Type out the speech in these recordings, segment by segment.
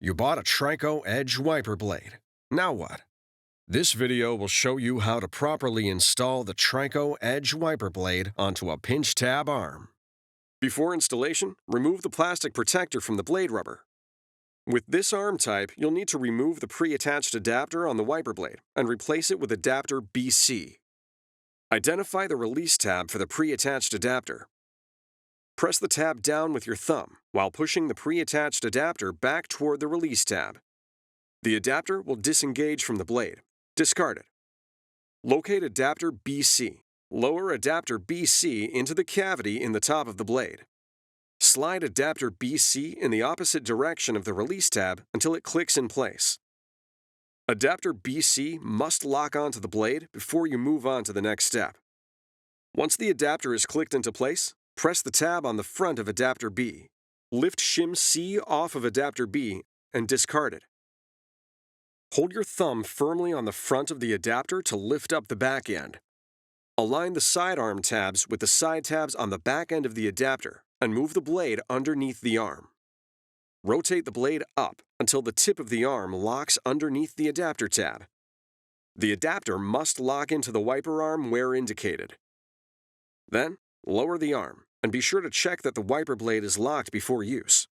You bought a TRICO Edge wiper blade. Now what? This video will show you how to properly install the TRICO Edge wiper blade onto a pinch tab arm. Before installation, remove the plastic protector from the blade rubber. With this arm type, you'll need to remove the pre-attached adapter on the wiper blade and replace it with adapter BC. Identify the release tab for the pre-attached adapter. Press the tab down with your thumb while pushing the pre-attached adapter back toward the release tab. The adapter will disengage from the blade. Discard it. Locate adapter BC. Lower adapter BC into the cavity in the top of the blade. Slide adapter BC in the opposite direction of the release tab until it clicks in place. Adapter BC must lock onto the blade before you move on to the next step. Once the adapter is clicked into place, press the tab on the front of adapter B. Lift shim C off of adapter B and discard it. Hold your thumb firmly on the front of the adapter to lift up the back end. Align the sidearm tabs with the side tabs on the back end of the adapter and move the blade underneath the arm. Rotate the blade up until the tip of the arm locks underneath the adapter tab. The adapter must lock into the wiper arm where indicated. Then, lower the arm and be sure to check that the wiper blade is locked before use.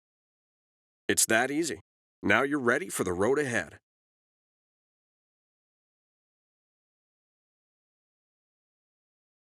It's that easy. Now you're ready for the road ahead.